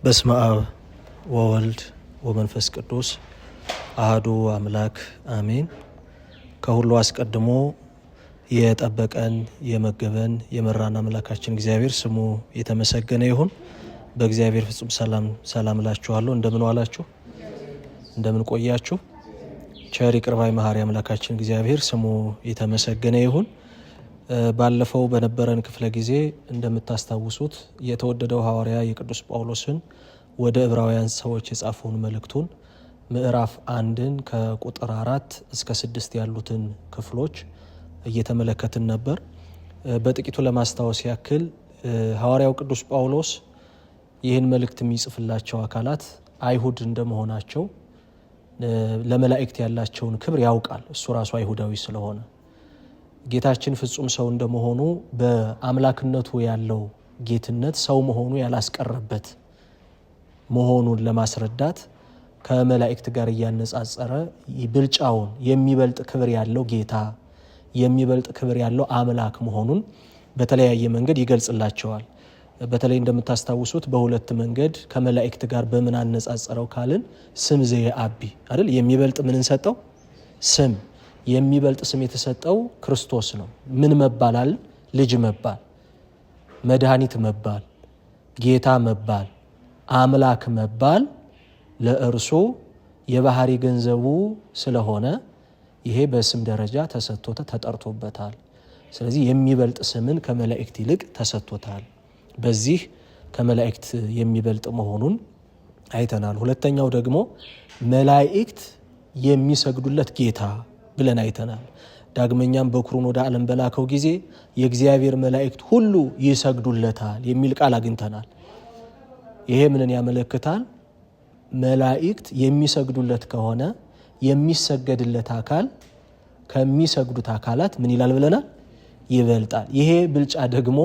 በስመ አብ ወወልድ ወመንፈስ ቅዱስ አሐዱ አምላክ አሜን። ከሁሉ አስቀድሞ የጠበቀን የመገበን የመራን አምላካችን እግዚአብሔር ስሙ የተመሰገነ ይሁን። በእግዚአብሔር ፍጹም ሰላም እላችኋለሁ። እንደምን ዋላችሁ? እንደምን ቆያችሁ? ቸር ይቅር ባይ መሐሪ አምላካችን እግዚአብሔር ስሙ የተመሰገነ ይሁን። ባለፈው በነበረን ክፍለ ጊዜ እንደምታስታውሱት የተወደደው ሐዋርያ የቅዱስ ጳውሎስን ወደ ዕብራውያን ሰዎች የጻፈውን መልእክቱን ምዕራፍ 1 ከቁጥር 4 እስከ 6 ያሉትን ክፍሎች እየተመለከትን ነበር። በጥቂቱ ለማስታወስ ያክል ሐዋርያው ቅዱስ ጳውሎስ ይህን መልእክት የሚጽፍላቸው አካላት አይሁድ እንደመሆናቸው ለመላእክት ያላቸውን ክብር ያውቃል። እሱ ራሱ አይሁዳዊ ስለሆነ ጌታችን ፍጹም ሰው እንደመሆኑ በአምላክነቱ ያለው ጌትነት ሰው መሆኑ ያላስቀረበት መሆኑን ለማስረዳት ከመላእክት ጋር እያነጻጸረ ብልጫውን የሚበልጥ ክብር ያለው ጌታ የሚበልጥ ክብር ያለው አምላክ መሆኑን በተለያየ መንገድ ይገልጽላቸዋል። በተለይ እንደምታስታውሱት በሁለት መንገድ ከመላእክት ጋር በምን አነጻጸረው ካልን ስም ዘየአቢ አይደል? የሚበልጥ ምን እንሰጠው? ስም የሚበልጥ ስም የተሰጠው ክርስቶስ ነው። ምን መባላል? ልጅ መባል፣ መድኃኒት መባል፣ ጌታ መባል፣ አምላክ መባል ለእርሱ የባህሪ ገንዘቡ ስለሆነ ይሄ በስም ደረጃ ተጠርቶበታል። ስለዚህ የሚበልጥ ስምን ከመላእክት ይልቅ ተሰጥቶታል። በዚህ ከመላእክት የሚበልጥ መሆኑን አይተናል። ሁለተኛው ደግሞ መላእክት የሚሰግዱለት ጌታ ብለን አይተናል። ዳግመኛም በኩሩን ወደ ዓለም በላከው ጊዜ የእግዚአብሔር መላእክት ሁሉ ይሰግዱለታል የሚል ቃል አግኝተናል። ይሄ ምንን ያመለክታል? መላእክት የሚሰግዱለት ከሆነ የሚሰገድለት አካል ከሚሰግዱት አካላት ምን ይላል ብለናል? ይበልጣል። ይሄ ብልጫ ደግሞ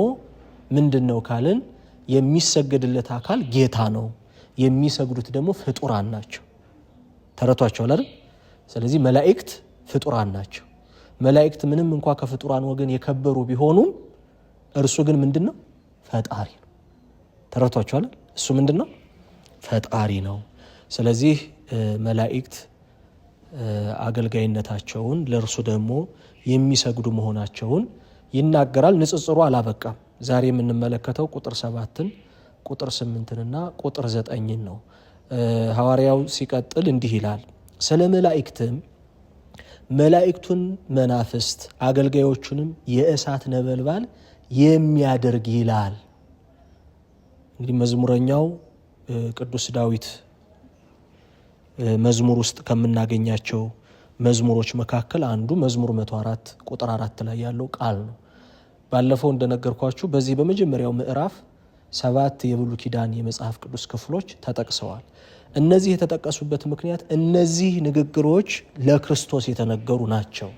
ምንድን ነው ካልን የሚሰገድለት አካል ጌታ ነው፣ የሚሰግዱት ደግሞ ፍጡራን ናቸው። ተረቷቸዋል አይደል? ስለዚህ መላእክት ፍጡራን ናቸው። መላእክት ምንም እንኳ ከፍጡራን ወገን የከበሩ ቢሆኑም እርሱ ግን ምንድን ነው? ፈጣሪ ነው። ተረቷቸዋል? እሱ ምንድን ነው? ፈጣሪ ነው። ስለዚህ መላእክት አገልጋይነታቸውን ለእርሱ ደግሞ የሚሰግዱ መሆናቸውን ይናገራል። ንጽጽሩ አላበቃም። ዛሬ የምንመለከተው ቁጥር 7ን ቁጥር 8ንና ቁጥር 9ን ነው። ሐዋርያው ሲቀጥል እንዲህ ይላል፣ ስለ መላእክትም መላእክቱን መናፍስት አገልጋዮቹንም የእሳት ነበልባል የሚያደርግ ይላል። እንግዲህ መዝሙረኛው ቅዱስ ዳዊት መዝሙር ውስጥ ከምናገኛቸው መዝሙሮች መካከል አንዱ መዝሙር 104 ቁጥር 4 ላይ ያለው ቃል ነው። ባለፈው እንደነገርኳችሁ በዚህ በመጀመሪያው ምዕራፍ 7 የብሉይ ኪዳን የመጽሐፍ ቅዱስ ክፍሎች ተጠቅሰዋል። እነዚህ የተጠቀሱበት ምክንያት እነዚህ ንግግሮች ለክርስቶስ የተነገሩ ናቸው።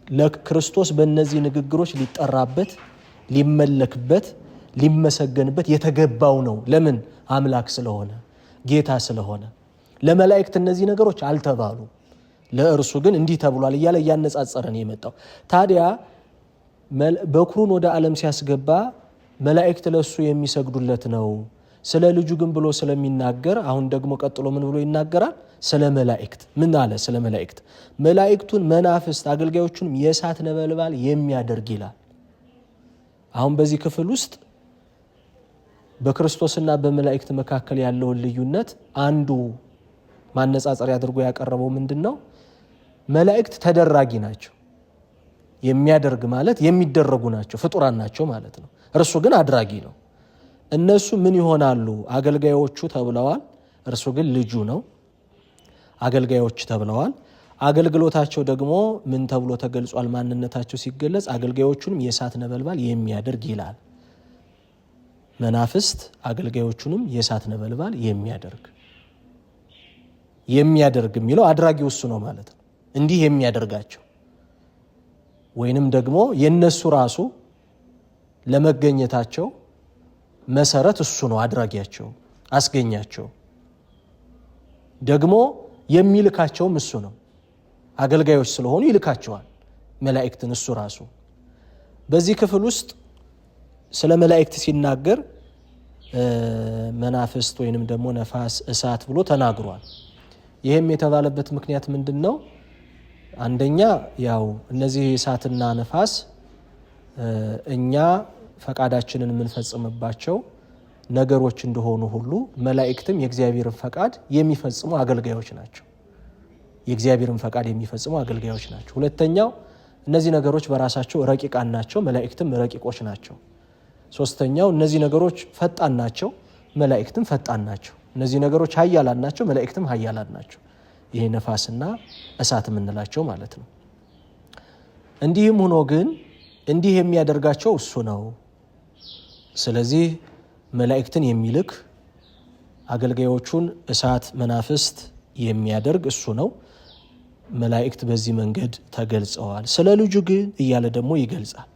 ለክርስቶስ በእነዚህ ንግግሮች ሊጠራበት፣ ሊመለክበት፣ ሊመሰገንበት የተገባው ነው። ለምን? አምላክ ስለሆነ፣ ጌታ ስለሆነ። ለመላእክት እነዚህ ነገሮች አልተባሉ፣ ለእርሱ ግን እንዲህ ተብሏል እያለ እያነጻጸረን የመጣው ታዲያ በኩሩን ወደ ዓለም ሲያስገባ መላእክት ለሱ የሚሰግዱለት ነው። ስለ ልጁ ግን ብሎ ስለሚናገር አሁን ደግሞ ቀጥሎ ምን ብሎ ይናገራል? ስለ መላእክት ምን አለ? ስለ መላእክት መላእክቱን መናፍስት አገልጋዮቹንም የእሳት ነበልባል የሚያደርግ ይላል። አሁን በዚህ ክፍል ውስጥ በክርስቶስና በመላእክት መካከል ያለውን ልዩነት አንዱ ማነጻጸሪያ አድርጎ ያቀረበው ምንድን ነው? መላእክት ተደራጊ ናቸው። የሚያደርግ ማለት የሚደረጉ ናቸው፣ ፍጡራን ናቸው ማለት ነው። እርሱ ግን አድራጊ ነው። እነሱ ምን ይሆናሉ? አገልጋዮቹ ተብለዋል። እርሱ ግን ልጁ ነው። አገልጋዮች ተብለዋል። አገልግሎታቸው ደግሞ ምን ተብሎ ተገልጿል? ማንነታቸው ሲገለጽ አገልጋዮቹንም የእሳት ነበልባል የሚያደርግ ይላል። መናፍስት አገልጋዮቹንም የእሳት ነበልባል የሚያደርግ የሚለው አድራጊው እሱ ነው ማለት ነው። እንዲህ የሚያደርጋቸው ወይንም ደግሞ የነሱ ራሱ ለመገኘታቸው መሰረት እሱ ነው። አድራጊያቸው፣ አስገኛቸው፣ ደግሞ የሚልካቸውም እሱ ነው። አገልጋዮች ስለሆኑ ይልካቸዋል መላእክትን እሱ ራሱ። በዚህ ክፍል ውስጥ ስለ መላእክት ሲናገር መናፍስት ወይንም ደግሞ ነፋስ፣ እሳት ብሎ ተናግሯል። ይህም የተባለበት ምክንያት ምንድነው? አንደኛ ያው እነዚህ እሳትና ነፋስ እኛ ፈቃዳችንን የምንፈጽምባቸው ነገሮች እንደሆኑ ሁሉ መላእክትም የእግዚአብሔርን ፈቃድ የሚፈጽሙ አገልጋዮች ናቸው። የእግዚአብሔርን ፈቃድ የሚፈጽሙ አገልጋዮች ናቸው። ሁለተኛው እነዚህ ነገሮች በራሳቸው ረቂቃን ናቸው፣ መላእክትም ረቂቆች ናቸው። ሶስተኛው እነዚህ ነገሮች ፈጣን ናቸው፣ መላእክትም ፈጣን ናቸው። እነዚህ ነገሮች ኃያላን ናቸው፣ መላእክትም ኃያላን ናቸው። ይሄ ነፋስና እሳት የምንላቸው ማለት ነው። እንዲህም ሆኖ ግን እንዲህ የሚያደርጋቸው እሱ ነው። ስለዚህ መላእክትን የሚልክ አገልጋዮቹን እሳት መናፍስት የሚያደርግ እሱ ነው። መላእክት በዚህ መንገድ ተገልጸዋል። ስለ ልጁ ግን እያለ ደግሞ ይገልጻል።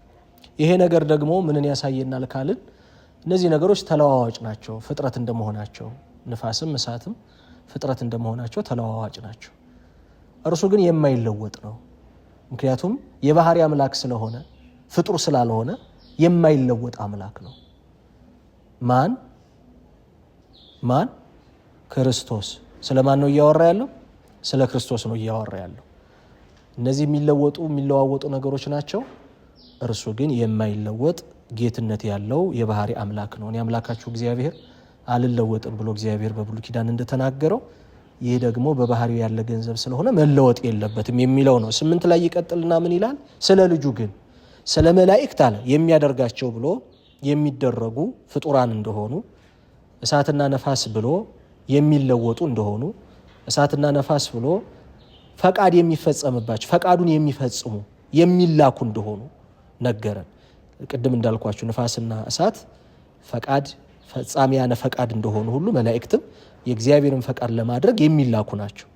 ይሄ ነገር ደግሞ ምንን ያሳየናል ካልን እነዚህ ነገሮች ተለዋዋጭ ናቸው። ፍጥረት እንደመሆናቸው ነፋስም እሳትም ፍጥረት እንደመሆናቸው ተለዋዋጭ ናቸው። እርሱ ግን የማይለወጥ ነው። ምክንያቱም የባህሪ አምላክ ስለሆነ ፍጡር ስላልሆነ የማይለወጥ አምላክ ነው። ማን? ክርስቶስ። ስለማን ነው እያወራ ያለው? ስለ ክርስቶስ ነው እያወራ ያለው። እነዚህ የሚለዋወጡ ነገሮች ናቸው። እርሱ ግን የማይለወጥ ጌትነት ያለው የባህሪ አምላክ ነው። እኔ አምላካችሁ እግዚአብሔር አልለወጥም ብሎ እግዚአብሔር በብሉይ ኪዳን እንደተናገረው ይህ ደግሞ በባህሪው ያለ ገንዘብ ስለሆነ መለወጥ የለበትም የሚለው ነው። 8 ላይ ይቀጥልና ምን ይላል? ስለ ልጁ ግን ስለ መላእክት አለ የሚያደርጋቸው ብሎ የሚደረጉ ፍጡራን እንደሆኑ፣ እሳትና ነፋስ ብሎ የሚለወጡ እንደሆኑ፣ እሳትና ነፋስ ብሎ ፈቃድ የሚፈጸምባቸው ፈቃዱን የሚፈጽሙ የሚላኩ እንደሆኑ ነገረን። ቅድም እንዳልኳችሁ ነፋስና እሳት ፈቃድ ፈጻሚያነ ፈቃድ እንደሆኑ ሁሉ መላእክትም የእግዚአብሔርን ፈቃድ ለማድረግ የሚላኩ ናቸው።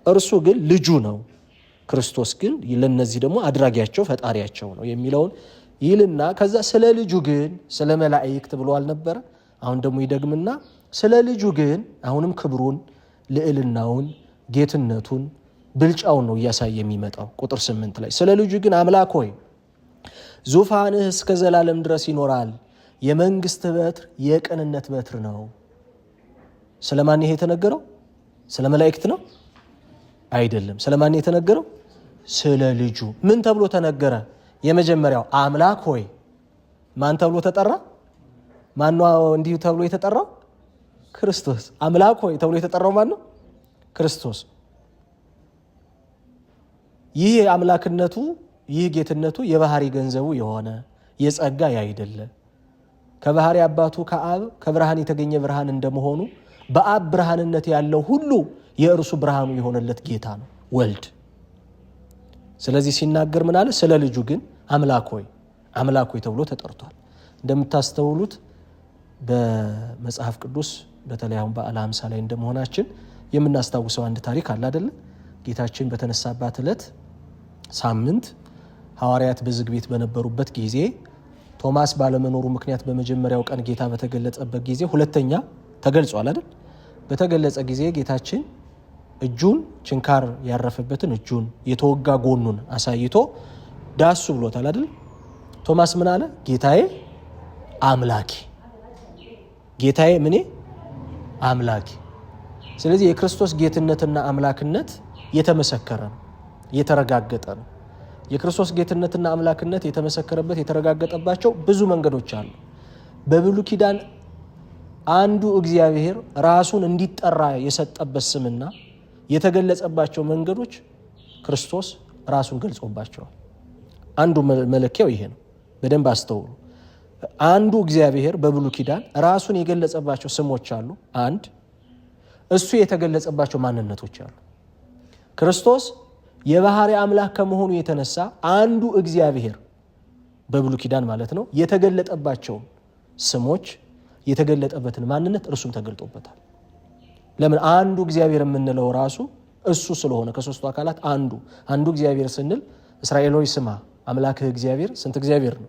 እርሱ ግን ልጁ ነው። ክርስቶስ ግን ለነዚህ ደግሞ አድራጊያቸው ፈጣሪያቸው ነው የሚለውን ይልና ከዛ ስለ ልጁ ግን ስለ መላእክት ብሎ አልነበረ? አሁን ደግሞ ይደግምና ስለ ልጁ ግን አሁንም ክብሩን፣ ልዕልናውን፣ ጌትነቱን፣ ብልጫውን ነው እያሳየ የሚመጣው። ቁጥር 8 ላይ ስለ ልጁ ግን አምላክ ሆይ ዙፋንህ እስከ ዘላለም ድረስ ይኖራል፣ የመንግስት በትር የቅንነት በትር ነው። ስለማን ይሄ የተነገረው? ስለ መላእክት ነው አይደለም። ስለማን የተነገረው? ስለ ልጁ። ምን ተብሎ ተነገረ? የመጀመሪያው አምላክ ሆይ ማን ተብሎ ተጠራ? ማን ነው እንዲሁ ተብሎ የተጠራው? ክርስቶስ። አምላክ ሆይ ተብሎ የተጠራው ማን ነው? ክርስቶስ። ይህ አምላክነቱ ይህ ጌትነቱ የባህሪ ገንዘቡ የሆነ የጸጋ ያይደለ ከባህሪ አባቱ ከአብ ከብርሃን የተገኘ ብርሃን እንደመሆኑ በአብ ብርሃንነት ያለው ሁሉ የእርሱ ብርሃኑ የሆነለት ጌታ ነው ወልድ። ስለዚህ ሲናገር ምን አለ? ስለ ልጁ ግን አምላክ ሆይ ተብሎ ተጠርቷል። እንደምታስተውሉት በመጽሐፍ ቅዱስ በተለይ አሁን በዓለ ሃምሳ ላይ እንደመሆናችን የምናስታውሰው አንድ ታሪክ አለ አይደል? ጌታችን በተነሳባት ዕለት ሳምንት ሐዋርያት በዝግ ቤት በነበሩበት ጊዜ ቶማስ ባለመኖሩ ምክንያት በመጀመሪያው ቀን ጌታ በተገለጸበት ጊዜ ሁለተኛ ተገልጿል አይደል? በተገለጸ ጊዜ ጌታችን እጁን ችንካር ያረፈበትን እጁን የተወጋ ጎኑን አሳይቶ ዳሱ ብሎታል አይደል? ቶማስ ምን አለ? ጌታዬ አምላኬ፣ ጌታዬ ምኔ አምላኬ። ስለዚህ የክርስቶስ ጌትነትና አምላክነት የተመሰከረ ነው፣ የተረጋገጠ ነው። የክርስቶስ ጌትነትና አምላክነት የተመሰከረበት የተረጋገጠባቸው ብዙ መንገዶች አሉ። በብሉይ ኪዳን አንዱ እግዚአብሔር ራሱን እንዲጠራ የሰጠበት ስምና የተገለጸባቸው መንገዶች ክርስቶስ ራሱን ገልጾባቸዋል። አንዱ መለኪያው ይሄ ነው። በደንብ አስተውሉ። አንዱ እግዚአብሔር በብሉይ ኪዳን ራሱን የገለጸባቸው ስሞች አሉ። አንድ እሱ የተገለጸባቸው ማንነቶች አሉ። ክርስቶስ የባህሪ አምላክ ከመሆኑ የተነሳ አንዱ እግዚአብሔር በብሉይ ኪዳን ማለት ነው የተገለጠባቸው ስሞች የተገለጠበትን ማንነት እርሱም ተገልጦበታል። ለምን? አንዱ እግዚአብሔር የምንለው ራሱ እሱ ስለሆነ ከሶስቱ አካላት አንዱ እግዚአብሔር ስንል እስራኤል ሆይ ስማ አምላክህ እግዚአብሔር ስንት እግዚአብሔር ነው?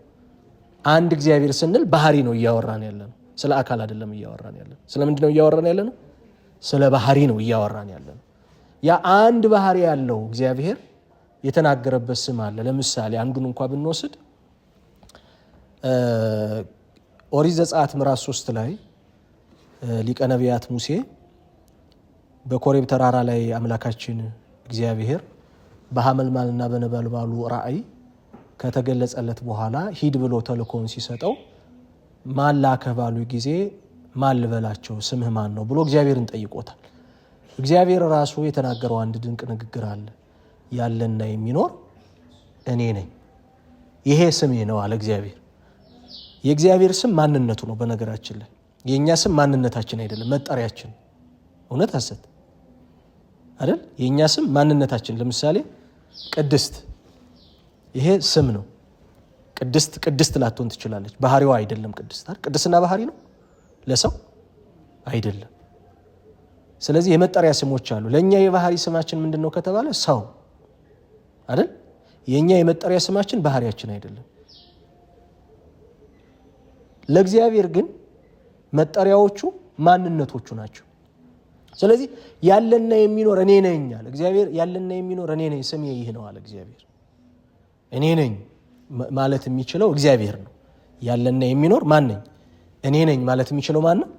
አንድ እግዚአብሔር ስንል ባህሪ ነው እያወራን ያለነው፣ ስለ አካል አይደለም እያወራን ያለነው። ስለምንድን ነው እያወራን ያለነው? ስለ ባህሪ ነው እያወራን ያለነው። ያ አንድ ባህሪ ያለው እግዚአብሔር የተናገረበት ስም አለ። ለምሳሌ አንዱን እንኳን ብንወስድ ኦሪት ዘጸአት ምዕራፍ 3 ላይ ሊቀ ነቢያት ሙሴ በኮሬብ ተራራ ላይ አምላካችን እግዚአብሔር በሐመልማልና በነበልባሉ ራእይ ከተገለጸለት በኋላ ሂድ ብሎ ተልኮን ሲሰጠው ማን ላከህ ባሉ ጊዜ ማን ልበላቸው ስምህ ማን ነው ብሎ እግዚአብሔርን ጠይቆታል። እግዚአብሔር ራሱ የተናገረው አንድ ድንቅ ንግግር አለ። ያለና የሚኖር እኔ ነኝ፣ ይሄ ስሜ ነው አለ እግዚአብሔር። የእግዚአብሔር ስም ማንነቱ ነው። በነገራችን ላይ የእኛ ስም ማንነታችን አይደለም፣ መጠሪያችን። እውነት ሐሰት አይደል? የእኛ ስም ማንነታችን። ለምሳሌ ቅድስት፣ ይሄ ስም ነው። ቅድስት ላትሆን ትችላለች፣ ባህሪዋ አይደለም ቅድስት አይደል? ቅድስና ባህሪ ነው ለሰው አይደለም። ስለዚህ የመጠሪያ ስሞች አሉ። ለእኛ የባህሪ ስማችን ምንድን ነው ከተባለ ሰው አይደል? የእኛ የመጠሪያ ስማችን ባህሪያችን አይደለም። ለእግዚአብሔር ግን መጠሪያዎቹ ማንነቶቹ ናቸው። ስለዚህ ያለና የሚኖር እኔ ነኝ አለ እግዚአብሔር። ያለና የሚኖር እኔ ነኝ፣ ስሜ ይህ ነው አለ እግዚአብሔር። እኔ ነኝ ማለት የሚችለው እግዚአብሔር ነው። ያለና የሚኖር ማን ነኝ? እኔ ነኝ ማለት የሚችለው ማን ነው?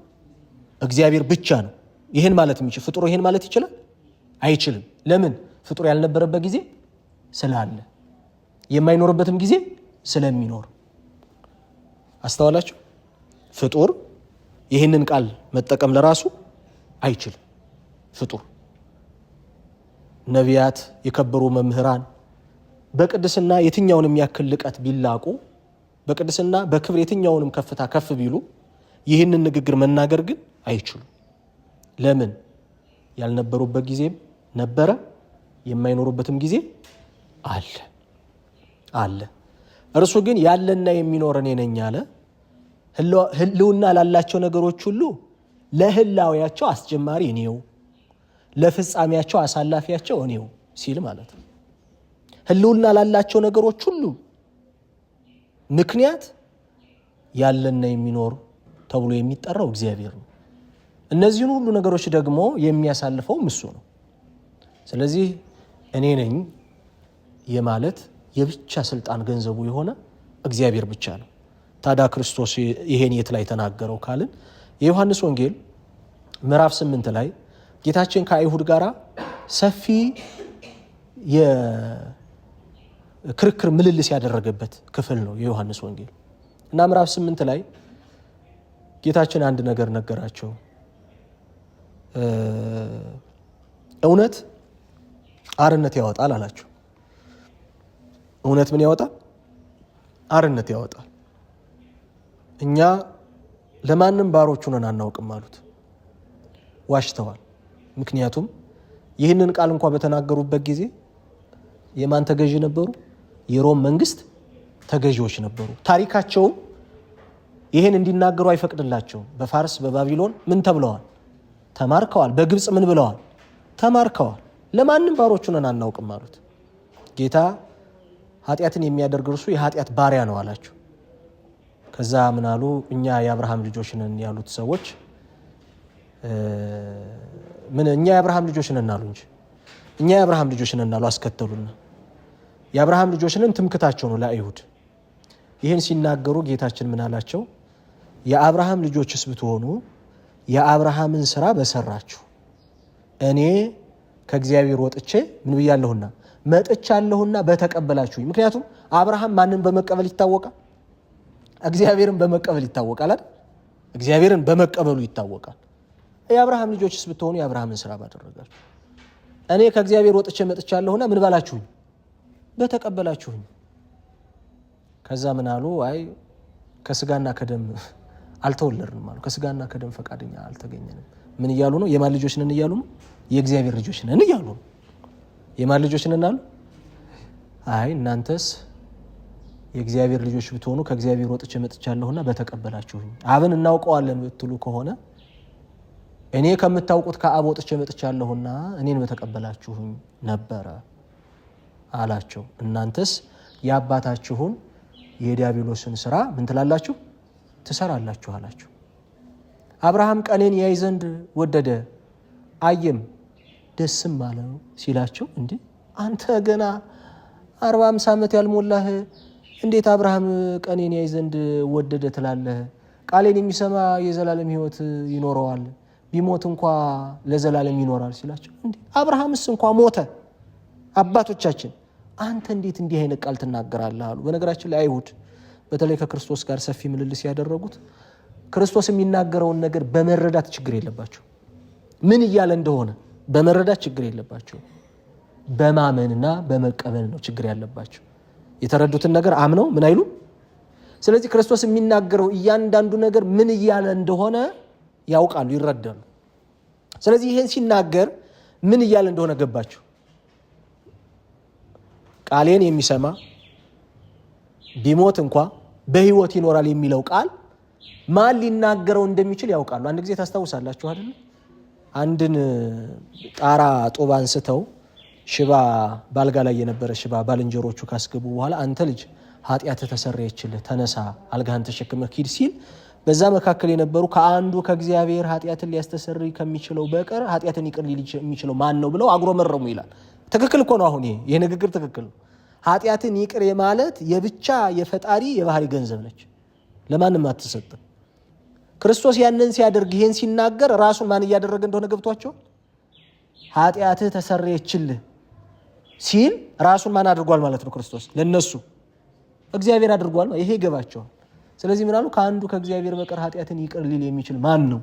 እግዚአብሔር ብቻ ነው። ይህን ማለት የሚችል ፍጡር ይህን ማለት ይችላል? አይችልም። ለምን? ፍጡር ያልነበረበት ጊዜ ስላለ፣ የማይኖርበትም ጊዜ ስለሚኖር። አስተዋላችሁ? ፍጡር ይህንን ቃል መጠቀም ለራሱ አይችልም። ፍጡር ነቢያት፣ የከበሩ መምህራን በቅድስና የትኛውንም ያክል ልቀት ቢላቁ፣ በቅድስና በክብር የትኛውንም ከፍታ ከፍ ቢሉ ይህንን ንግግር መናገር ግን አይችሉም። ለምን? ያልነበሩበት ጊዜም ነበረ፣ የማይኖሩበትም ጊዜ አለ። እርሱ ግን ያለና የሚኖር እኔ ነኝ አለ። ህልውና ላላቸው ነገሮች ሁሉ ለህላዊያቸው አስጀማሪ እኔው፣ ለፍጻሜያቸው አሳላፊያቸው እኔው ሲል ማለት ነው። ህልውና ላላቸው ነገሮች ሁሉ ምክንያት ያለና የሚኖር ተብሎ የሚጠራው እግዚአብሔር ነው። እነዚህን ሁሉ ነገሮች ደግሞ የሚያሳልፈው እሱ ነው። ስለዚህ እኔ ነኝ የማለት የብቻ ስልጣን ገንዘቡ የሆነ እግዚአብሔር ብቻ ነው። ታዲያ ክርስቶስ ይሄን የት ላይ ተናገረው ካልን የዮሐንስ ወንጌል ምዕራፍ 8 ላይ ጌታችን ከአይሁድ ጋር ሰፊ የክርክር ምልልስ ያደረገበት ክፍል ነው የዮሐንስ ወንጌል እና ምዕራፍ 8 ላይ ጌታችን አንድ ነገር ነገራቸው። እውነት አርነት ያወጣል አላቸው። እውነት ምን ያወጣል? አርነት ያወጣል። እኛ ለማንም ባሮች ሆነን አናውቅም አሉት። ዋሽተዋል። ምክንያቱም ይህንን ቃል እንኳን በተናገሩበት ጊዜ የማን ተገዢ ነበሩ? የሮም መንግስት ተገዢዎች ነበሩ። ታሪካቸውም ይህን እንዲናገሩ አይፈቅድላቸውም። በፋርስ በባቢሎን ምን ተብለዋል? ተማርከዋል። በግብፅ ምን ብለዋል? ተማርከዋል። ለማንም ባሮች ሆነን አናውቅም አሉት። ጌታ ኃጢአትን የሚያደርግ እርሱ የኃጢአት ባሪያ ነው አላቸው። ከዛ ምን አሉ? እኛ የአብርሃም ልጆች ነን ያሉት ሰዎች እኛ የአብርሃም ልጆች ነን አሉ እንጂ እኛ የአብርሃም ልጆች ነን አሉ። አስከተሉና የአብርሃም ልጆች ነን ትምክታቸው ነው ለአይሁድ። ይህን ሲናገሩ ጌታችን ምን አላቸው? የአብርሃም ልጆችስ ብትሆኑ የአብርሃምን ስራ በሰራችሁ፣ እኔ ከእግዚአብሔር ወጥቼ ምን ብያለሁና መጥቻለሁና በተቀበላችሁኝ። ምክንያቱም አብርሃም ማንን በመቀበል ይታወቃል? እግዚአብሔርን በመቀበል ይታወቃል አይደል? እግዚአብሔርን በመቀበሉ ይታወቃል። የአብርሃም ልጆችስ ብትሆኑ የአብርሃምን ስራ ባደረጋችሁ፣ እኔ ከእግዚአብሔር ወጥቼ መጥቻለሁና ምን ባላችሁኝ? በተቀበላችሁኝ። ከዛ ምን አሉ? አይ ከስጋና ከደም አልተወለድንም አሉ። ከስጋና ከደም ፈቃደኛ አልተገኘንም። ምን እያሉ ነው? የማን ልጆች ነን እያሉ ነው? የእግዚአብሔር ልጆች ነን እያሉ ነው። የማን ልጆች ነን አሉ? አይ እናንተስ የእግዚአብሔር ልጆች ብትሆኑ ከእግዚአብሔር ወጥቼ መጥቻለሁና በተቀበላችሁኝ። አብን እናውቀዋለን ብትሉ ከሆነ እኔ ከምታውቁት ከአብ ወጥቼ መጥቻለሁና እኔን በተቀበላችሁኝ ነበረ አላቸው። እናንተስ የአባታችሁን የዲያብሎስን ስራ ምን ትላላችሁ? ትሰራላችሁ አላቸው። አብርሃም ቀኔን ያይ ዘንድ ወደደ፣ አየም ደስም አለው ሲላቸው፣ እንዴ አንተ ገና 40-50 ዓመት ያልሞላህ እንዴት አብርሃም ቀኔን ያይ ዘንድ ወደደ ትላለህ? ቃሌን የሚሰማ የዘላለም ሕይወት ይኖረዋል ቢሞት እንኳን ለዘላለም ይኖራል ሲላቸው እንዴ አብርሃምስ እንኳን ሞተ አባቶቻችን አንተ እንዴት እንዲህ አይነት ቃል ትናገራለህ አሉ። በነገራችን ላይ አይሁድ በተለይ ከክርስቶስ ጋር ሰፊ ምልልስ ያደረጉት ክርስቶስ የሚናገረውን ነገር በመረዳት ችግር የለባቸው። ምን እያለ እንደሆነ በመረዳት ችግር የለባቸው። በማመንና በመቀበል ነው ችግር ያለባቸው። የተረዱትን ነገር አምነው ምን አይሉ። ስለዚህ ክርስቶስ የሚናገረው እያንዳንዱ ነገር ምን እያለ እንደሆነ ያውቃሉ፣ ይረዳሉ። ስለዚህ ይሄን ሲናገር ምን እያለ እንደሆነ ገባቸው። ቃሌን የሚሰማ ቢሞት እንኳን በሕይወት ይኖራል የሚለው ቃል ማን ሊናገረው እንደሚችል ያውቃሉ። አንድ ጊዜ ታስታውሳላችሁ አይደል? አንድን ጣራ ጦባ አንስተው ሽባ ባልጋ ላይ የነበረ ሽባ ባልንጀሮቹ ካስገቡ በኋላ አንተ ልጅ ኃጢአት ተሰረየችልህ ተነሳ አልጋህን ተሸክመህ ሂድ ሲል በዛ መካከል የነበሩ ከአንዱ ከእግዚአብሔር ኃጢአትን ሊያስተሰርይ ከሚችለው በቀር ኃጢአትን ይቅር ሊል የሚችለው ማን ነው ብለው አጉረመረሙ ይላል። ትክክል እኮ ነው። አሁን ይሄ ንግግር ትክክል ነው። ኃጢአትን ይቅር ማለት የብቻ የፈጣሪ የባህሪ ገንዘብ ነች፣ ለማንም አትሰጥም። ክርስቶስ ያንን ሲያደርግ ይሄን ሲናገር ራሱን ማን እያደረገ እንደሆነ ገብቷቸው ኃጢአትህ ተሰረየችልህ ሲል ራሱን ማን አድርጓል ማለት ነው? ክርስቶስ ለነሱ እግዚአብሔር አድርጓል። ይሄ ይገባቸዋል። ስለዚህ ምን አሉ? ከአንዱ ከእግዚአብሔር በቀር ኃጢአትን ይቅር ሊል የሚችል ማን ነው?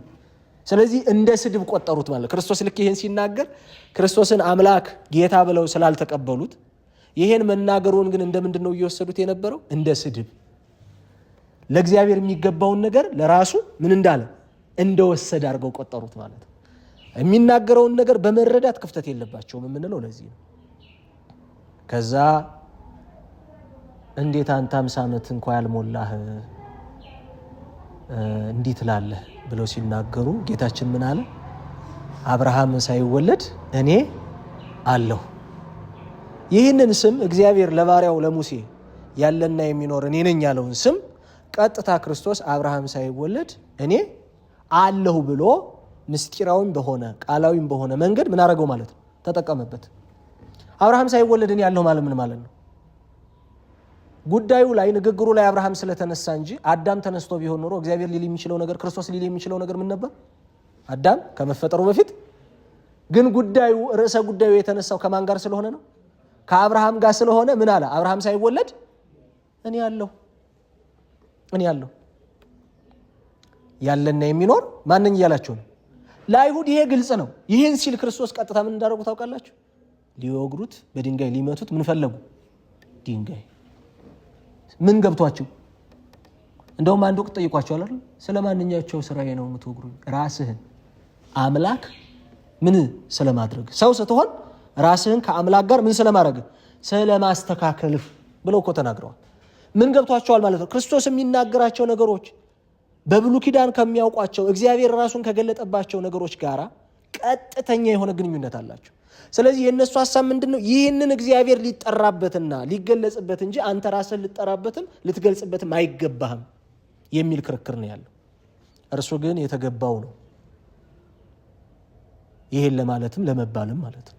ስለዚህ እንደ ስድብ ቆጠሩት ማለት ክርስቶስ ልክ ይሄን ሲናገር ክርስቶስን አምላክ ጌታ ብለው ስላልተቀበሉት ይሄን መናገሩን ግን እንደምንድን ነው እየወሰዱት የነበረው? እንደ ስድብ ለእግዚአብሔር የሚገባውን ነገር ለራሱ ምን እንዳለ እንደወሰደ አድርገው ቆጠሩት ማለት ነው። የሚናገረውን ነገር በመረዳት ክፍተት የለባቸውም የምንለው ለዚህ ነው። ከዛ እንዴት አንተ 50 ዓመት እንኳን ያልሞላህ እንዲህ ትላለህ ብለው ሲናገሩ ጌታችን ምን አለ? አብርሃም ሳይወለድ እኔ አለሁ። ይህንን ስም እግዚአብሔር ለባሪያው ለሙሴ ያለና የሚኖር እኔ ነኝ ያለውን ስም ቀጥታ ክርስቶስ አብርሃም ሳይወለድ እኔ አለሁ ብሎ ምስጢራዊም በሆነ ቃላዊም በሆነ መንገድ ምን አደረገው ማለት ነው? ተጠቀመበት። አብርሃም ሳይወለድ እኔ አለሁ ማለት ምን ማለት ነው? ጉዳዩ ላይ ንግግሩ ላይ አብርሃም ስለተነሳ እንጂ አዳም ተነስቶ ቢሆን ኖሮ እግዚአብሔር ሊል የሚችለው ነገር ክርስቶስ ሊል የሚችለው ነገር ምን ነበር? አዳም ከመፈጠሩ በፊት ግን ጉዳዩ ርዕሰ ጉዳዩ የተነሳው ከማን ጋር ስለሆነ ነው? ከአብርሃም ጋር ስለሆነ ምን አለ? አብርሃም ሳይወለድ እኔ አለሁ ያለና የሚኖር ማንኝ እያላቸው ነው። ለአይሁድ ይሄ ግልጽ ነው። ይህን ሲል ክርስቶስ ቀጥታ ምን እንዳደረጉ ታውቃላችሁ? ሊወግሩት በድንጋይ ሊመቱት ምን ፈለጉ? ድንጋይ። ምን ገብቷቸው? እንደውም አንድ ወቅት ጠይቋቸዋል አይደል? ስለማንኛቸው ስራዬ ነው የምትወግሩኝ? ራስህን አምላክ ምን ስለማድረግ ሰው ስትሆን ራስህን ከአምላክ ጋር ምን ስለማድረግ ስለማስተካከልህ ብለው እኮ ተናግረዋል። ምን ገብቷቸዋል ማለት ነው? ክርስቶስ የሚናገራቸው ነገሮች በብሉይ ኪዳን ከሚያውቋቸው እግዚአብሔር ራሱን ከገለጠባቸው ነገሮች ጋር ቀጥተኛ የሆነ ግንኙነት አላቸው። ስለዚህ የነሱ ሐሳብ ምንድነው? ይህንን እግዚአብሔር ሊጠራበትና ሊገለጽበት እንጂ አንተ ራስህን ልጠራበትም ልትገልጽበትም አይገባህም የሚል ክርክር ነው ያለው። እርሱ ግን የተገባው ነው ይሄን ለማለትም ለመባልም ማለት ነው።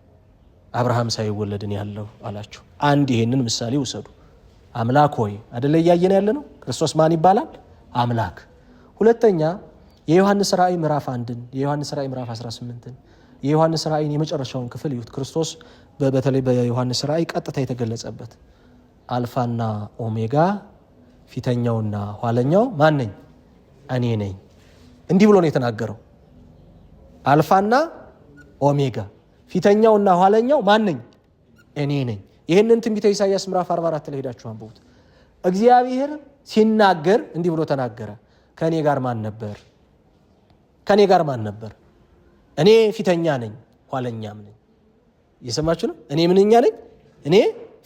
አብርሃም ሳይወለድ እኔ አለሁ አላቸው። አንድ ይሄንን ምሳሌ ውሰዱ። አምላክ ሆይ አይደለ እያየን ያለ ነው። ክርስቶስ ማን ይባላል? አምላክ። ሁለተኛ የዮሐንስ ራእይ ምዕራፍ 1ን የዮሐንስ ራእይ ምዕራፍ 18ን የዮሐንስ ራእይን የመጨረሻውን ክፍል ይሁት። ክርስቶስ በተለይ በዮሐንስ ራእይ ቀጥታ የተገለጸበት አልፋና ኦሜጋ ፊተኛውና ኋለኛው ማን ነኝ? እኔ ነኝ። እንዲህ ብሎ ነው የተናገረው። አልፋና ኦሜጋ ፊተኛውና ኋለኛው ማን ነኝ? እኔ ነኝ። ይህንን ትንቢተ ኢሳይያስ ምዕራፍ 44 ላይ ሄዳችሁ አንብቡት። እግዚአብሔር ሲናገር እንዲህ ብሎ ተናገረ። ከኔ ጋር ማን ነበር? ከኔ ጋር ማን ነበር? እኔ ፊተኛ ነኝ ኋለኛም ነኝ። እየሰማችሁ ነው? እኔ ምንኛ ነኝ? እኔ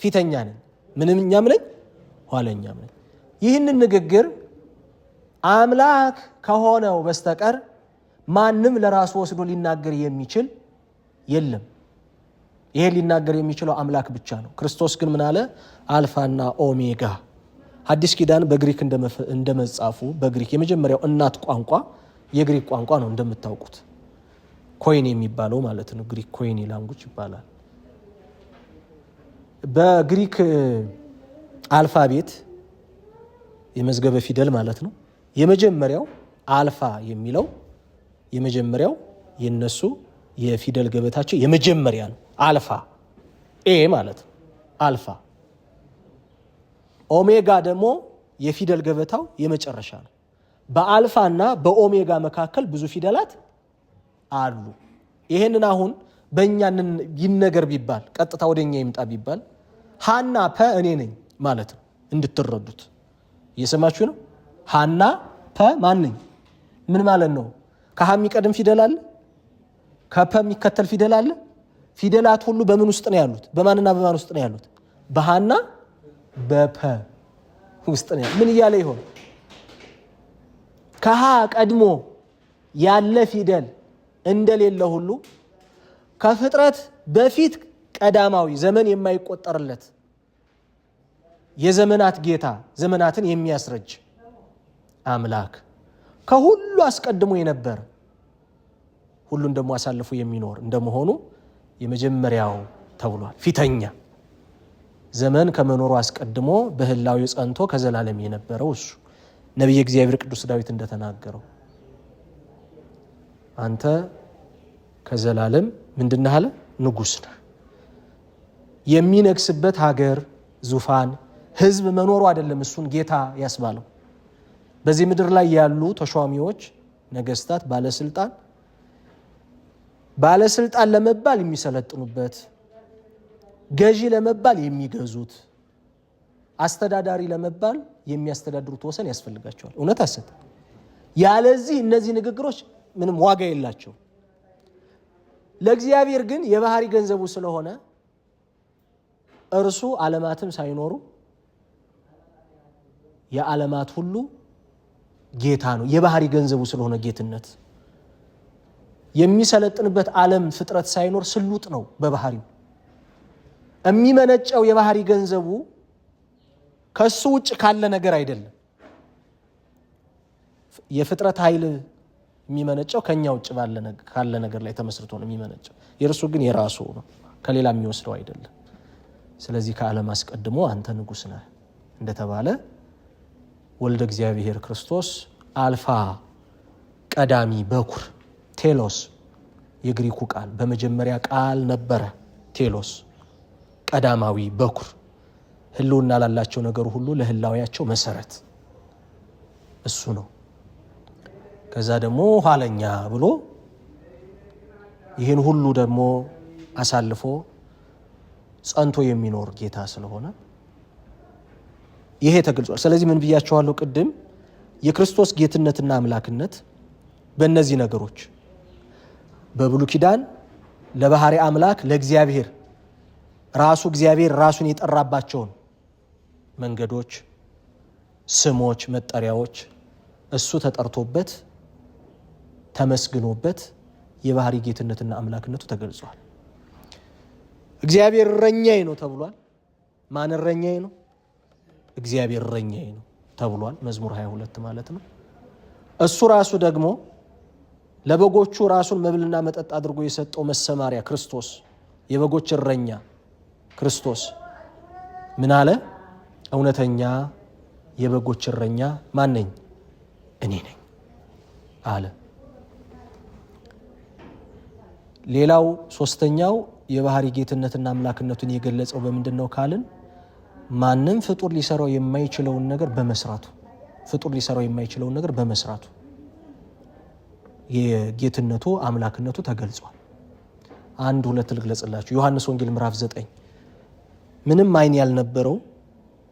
ፊተኛ ነኝ ምንኛም ነኝ ኋለኛም ነኝ። ይህንን ንግግር አምላክ ከሆነው በስተቀር ማንም ለራሱ ወስዶ ሊናገር የሚችል የለም። ይሄን ሊናገር የሚችለው አምላክ ብቻ ነው። ክርስቶስ ግን ምን አለ? አልፋና ኦሜጋ። አዲስ ኪዳን በግሪክ እንደመጻፉ በግሪክ የመጀመሪያው እናት ቋንቋ የግሪክ ቋንቋ ነው እንደምታውቁት፣ ኮይን የሚባለው ማለት ነው። ግሪክ ኮይን ላንጉጅ ይባላል። በግሪክ አልፋቤት የመዝገበ ፊደል ማለት ነው የመጀመሪያው አልፋ የሚለው የመጀመሪያው የነሱ የፊደል ገበታቸው የመጀመሪያ ነው። አልፋ ኤ ማለት ነው። አልፋ ኦሜጋ ደግሞ የፊደል ገበታው የመጨረሻ ነው። በአልፋና በኦሜጋ መካከል ብዙ ፊደላት አሉ። ይሄንን አሁን በእኛ ይነገር ቢባል ቀጥታ ወደኛ ይምጣ ቢባል ሃና ፐ እኔ ነኝ ማለት ነው። እንድትረዱት እየሰማችሁ ነው። ሃና ፐ ማን ነኝ? ምን ማለት ነው? ከሃ የሚቀድም ፊደል አለ፣ ከፐ የሚከተል ፊደል አለ። ፊደላት ሁሉ በምን ውስጥ ነው ያሉት? በማንና በማን ውስጥ ነው ያሉት? በሃና በፐ ውስጥ ነው ያሉት። ምን እያለ ይሆን? ከሃ ቀድሞ ያለ ፊደል እንደሌለ ሁሉ ከፍጥረት በፊት ቀዳማዊ ዘመን የማይቆጠርለት የዘመናት ጌታ ዘመናትን የሚያስረጅ አምላክ ከሁሉ አስቀድሞ የነበረ ሁሉን ደግሞ አሳልፎ የሚኖር እንደመሆኑ የመጀመሪያው ተብሏል። ፊተኛ ዘመን ከመኖሩ አስቀድሞ በህላዌ ጸንቶ ከዘላለም የነበረው እሱ ነቢየ እግዚአብሔር ቅዱስ ዳዊት እንደተናገረው አንተ ከዘላለም ምንድነህ አለ? ንጉሥ ነህ። የሚነግስበት ሀገር፣ ዙፋን፣ ህዝብ መኖሩ አይደለም እሱን ጌታ ያስባለው። በዚህ ምድር ላይ ያሉ ተሿሚዎች፣ ነገስታት፣ ባለስልጣን ለመባል የሚሰለጥኑበት፣ ገዢ ለመባል የሚገዙት፣ አስተዳዳሪ ለመባል የሚያስተዳድሩት ወሰን ያስፈልጋቸዋል። እውነት አሰት ያለዚህ እነዚህ ንግግሮች ምንም ዋጋ የላቸው። ለእግዚአብሔር ግን የባህሪ ገንዘቡ ስለሆነ እርሱ ዓለማትም ሳይኖሩ የዓለማት ሁሉ ጌታ ነው። የባህሪ ገንዘቡ ስለሆነ ጌትነት የሚሰለጥንበት ዓለም ፍጥረት ሳይኖር ስሉጥ ነው። በባህሪው የሚመነጨው የባህሪ ገንዘቡ ከሱ ውጭ ካለ ነገር አይደለም። የፍጥረት ኃይል የሚመነጨው ከኛ ውጭ ካለ ነገር ላይ ተመስርቶ ነው የሚመነጨው። የእርሱ ግን የራሱ ነው፣ ከሌላ የሚወስደው አይደለም። ስለዚህ ከዓለም አስቀድሞ አንተ ንጉሥ ነህ እንደተባለ ወልደ እግዚአብሔር ክርስቶስ አልፋ ቀዳሚ በኩር ቴሎስ የግሪኩ ቃል በመጀመሪያ ቃል ነበረ። ቴሎስ ቀዳማዊ በኩር ህልውና ላላቸው ነገር ሁሉ ለህላዊያቸው መሰረት እሱ ነው። ከዛ ደግሞ ኋለኛ ብሎ ይህን ሁሉ ደግሞ አሳልፎ ጸንቶ የሚኖር ጌታ ስለሆነ ይሄ ተገልጿል። ስለዚህ ምን ብያቸዋለሁ ቅድም? የክርስቶስ ጌትነትና አምላክነት በእነዚህ ነገሮች በብሉይ ኪዳን ለባህሪ አምላክ ለእግዚአብሔር ራሱ እግዚአብሔር ራሱን የጠራባቸውን መንገዶች፣ ስሞች፣ መጠሪያዎች እሱ ተጠርቶበት ተመስግኖበት የባህሪ ጌትነትና አምላክነቱ ተገልጿል። እግዚአብሔር እረኛዬ ነው ተብሏል። ማን እረኛዬ ነው? እግዚአብሔር እረኛዬ ነው ተብሏል። መዝሙር 22 ማለት ነው። እሱ ራሱ ደግሞ ለበጎቹ ራሱን መብልና መጠጥ አድርጎ የሰጠው መሰማሪያ ክርስቶስ፣ የበጎች እረኛ ክርስቶስ ምን አለ? እውነተኛ የበጎች እረኛ ማን ነኝ? እኔ ነኝ አለ። ሌላው ሶስተኛው የባህሪ ጌትነትና አምላክነቱን የገለጸው በምንድን ነው ካልን ማንም ፍጡር ሊሰራው የማይችለውን ነገር በመስራቱ የጌትነቱ አምላክነቱ ተገልጿል። አንድ ሁለት ልግለጽላችሁ። ዮሐንስ ወንጌል ምዕራፍ 9 ምንም ዓይን ያልነበረው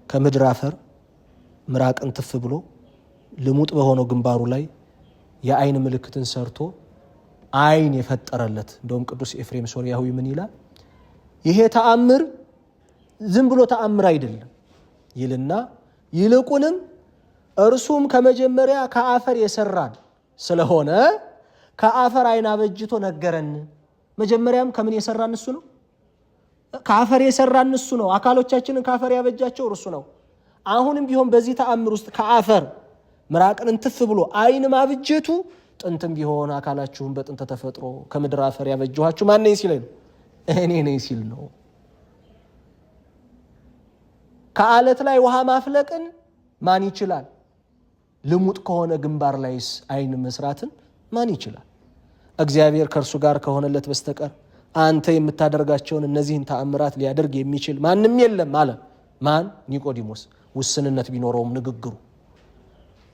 ከምድር አፈር ምራቅን ትፍ ብሎ ልሙጥ በሆነው ግንባሩ ላይ የዓይን ምልክትን ሰርቶ ዓይን የፈጠረለት እንደውም ቅዱስ ኤፍሬም ሶርያዊ ምን ይላል? ይሄ ተአምር ዝም ብሎ ተአምር አይደለም ይልና ይልቁንም እርሱም ከመጀመሪያ ከአፈር የሰራን ስለሆነ ከአፈር ዓይን አበጅቶ ነገረን። መጀመሪያም ከምን የሰራን እሱ ነው? ከአፈር የሰራን እሱ ነው። አካሎቻችንን ከአፈር ያበጃቸው እርሱ ነው። አሁንም ቢሆን በዚህ ተአምር ውስጥ ከአፈር ምራቅን እንትፍ ብሎ ዓይን ማብጀቱ ጥንትም ቢሆን አካላችሁን በጥንተ ተፈጥሮ ከምድር አፈር ያበጀኋችሁ ማን ነኝ ሲል ነው? እኔ ነኝ ሲል ነው። ከአለት ላይ ውሃ ማፍለቅን ማን ይችላል? ልሙጥ ከሆነ ግንባር ላይስ አይን መስራትን ማን ይችላል? እግዚአብሔር ከእርሱ ጋር ከሆነለት በስተቀር አንተ የምታደርጋቸውን እነዚህን ተአምራት ሊያደርግ የሚችል ማንም የለም አለ። ማን? ኒቆዲሞስ። ውስንነት ቢኖረውም ንግግሩ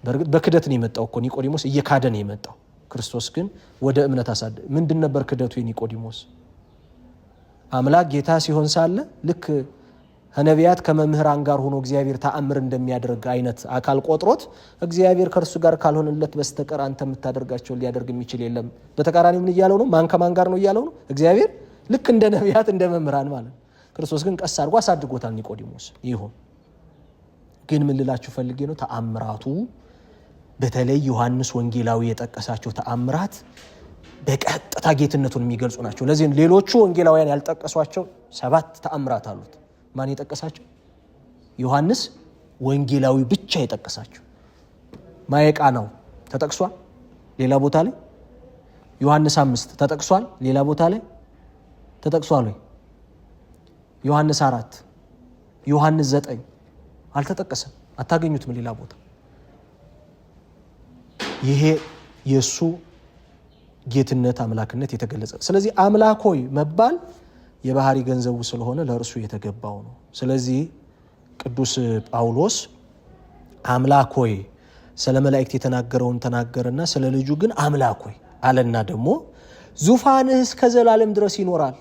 በእርግጥ በክደት ነው የመጣው እኮ ኒቆዲሞስ እየካደ ነው የመጣው። ክርስቶስ ግን ወደ እምነት አሳደ። ምንድን ነበር ክደቱ የኒቆዲሞስ? አምላክ ጌታ ሲሆን ሳለ ልክ ከነቢያት ከመምህራን ጋር ሆኖ እግዚአብሔር ተአምር እንደሚያደርግ አይነት አካል ቆጥሮት እግዚአብሔር ከእርሱ ጋር ካልሆነለት በስተቀር አንተ የምታደርጋቸውን ሊያደርግ የሚችል የለም። በተቃራኒ ምን እያለው ነው? ማን ከማን ጋር ነው እያለው ነው? እግዚአብሔር ልክ እንደ ነቢያት እንደ መምህራን ማለት። ክርስቶስ ግን ቀስ አድርጎ አሳድጎታል ኒቆዲሞስ። ይሁን ግን ምን ልላችሁ ፈልጌ ነው፣ ተአምራቱ በተለይ ዮሐንስ ወንጌላዊ የጠቀሳቸው ተአምራት በቀጥታ ጌትነቱን የሚገልጹ ናቸው። ለዚህ ሌሎቹ ወንጌላውያን ያልጠቀሷቸው 7 ተአምራት አሉት። ማን የጠቀሳቸው? ዮሐንስ ወንጌላዊ ብቻ የጠቀሳቸው። ማየቃናው ተጠቅሷል ሌላ ቦታ ላይ። ዮሐንስ 5 ተጠቅሷል ሌላ ቦታ ላይ ተጠቅሷል ወይ? ዮሐንስ 4 ዮሐንስ 9 አልተጠቀሰም። አታገኙትም ሌላ ቦታ። ይሄ የሱ ጌትነት አምላክነት የተገለጸ። ስለዚህ አምላክ ሆይ መባል የባህሪ ገንዘቡ ስለሆነ ለእርሱ የተገባው ነው። ስለዚህ ቅዱስ ጳውሎስ አምላክ ሆይ ስለ መላእክት የተናገረውን ተናገረና ስለ ልጁ ግን አምላክ ሆይ አለና ደግሞ ዙፋንህ እስከ ዘላለም ድረስ ይኖራል፣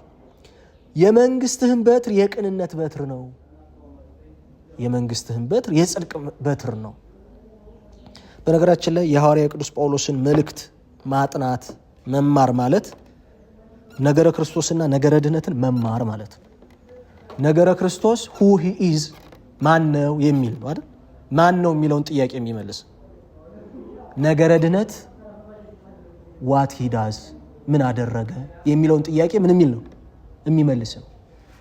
የመንግስትህን በትር የቅንነት በትር ነው። የመንግስትህን በትር የጽድቅ በትር ነው። በነገራችን ላይ የሐዋርያ ቅዱስ ጳውሎስን መልእክት ማጥናት መማር ማለት ነገረ ክርስቶስና ነገረ ድህነትን መማር ማለት ነው። ነገረ ክርስቶስ who he is ማን ነው የሚል ነው አይደል? ማን ነው የሚለውን ጥያቄ የሚመልስ። ነገረ ድህነት what he does ምን አደረገ የሚለውን ጥያቄ ምን የሚል ነው? የሚመልስ ነው።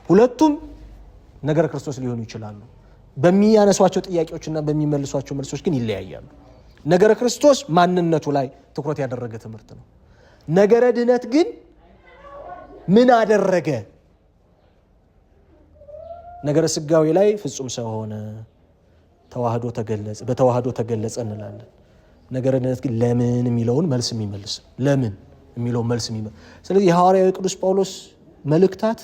ሁለቱም ነገረ ክርስቶስ ሊሆኑ ይችላሉ። በሚያነሷቸው ጥያቄዎችና በሚመልሷቸው መልሶች ግን ይለያያሉ። ነገረ ክርስቶስ ማንነቱ ላይ ትኩረት ያደረገ ትምህርት ነው። ነገረ ድህነት ግን ምን አደረገ? ነገረ ስጋዊ ላይ ፍጹም ሰው ሆነ፣ ተዋህዶ ተገለጸ፣ በተዋህዶ ተገለጸ እንላለን። ነገረ ድህነት ግን ለምን የሚለውን መልስ የሚመልስ ለምን የሚለውን መልስ የሚመልስ። ስለዚህ የሐዋርያው ቅዱስ ጳውሎስ መልእክታት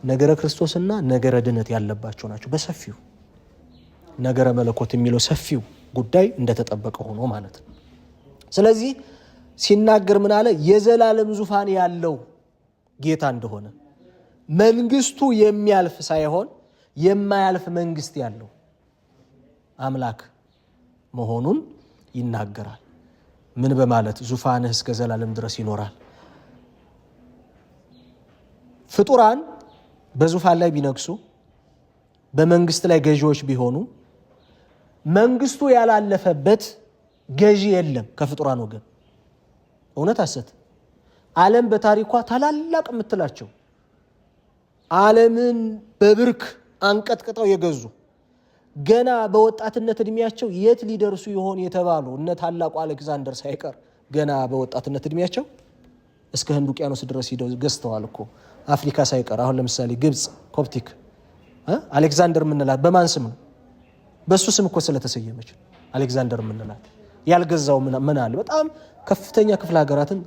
ነገረ ክርስቶስና ነገረ ድህነት ያለባቸው ናቸው። በሰፊው ነገረ መለኮት የሚለው ሰፊው ጉዳይ እንደተጠበቀ ሆኖ ማለት ነው። ስለዚህ ሲናገር ምን አለ? የዘላለም ዙፋን ያለው ጌታ እንደሆነ መንግስቱ የሚያልፍ ሳይሆን የማያልፍ መንግስት ያለው አምላክ መሆኑን ይናገራል። ምን በማለት? ዙፋንህ እስከ ዘላለም ድረስ ይኖራል። ፍጡራን በዙፋን ላይ ቢነግሱ በመንግስት ላይ ገዢዎች ቢሆኑ መንግስቱ ያላለፈበት ገዢ የለም ከፍጡራን ወገን። እውነት ሐሰት? ዓለም በታሪኳ ታላላቅ የምትላቸው ዓለምን በብርክ አንቀጥቅጠው የገዙ ገና በወጣትነት እድሜያቸው የት ሊደርሱ ይሆን የተባሉ እነ ታላቁ አሌክዛንደር ሳይቀር ገና በወጣትነት እድሜያቸው እስከ ህንድ ውቅያኖስ ድረስ ሂደው ገዝተዋል እኮ። አፍሪካ ሳይቀር አሁን ለምሳሌ ግብጽ ኮፕቲክ አሌክዛንደር የምንላት በማን ስም ነው? በሱ ስም እኮ ስለተሰየመች አሌክዛንደር የምንላት። ያልገዛው ምን አለ? በጣም ከፍተኛ ክፍለ ሀገራትን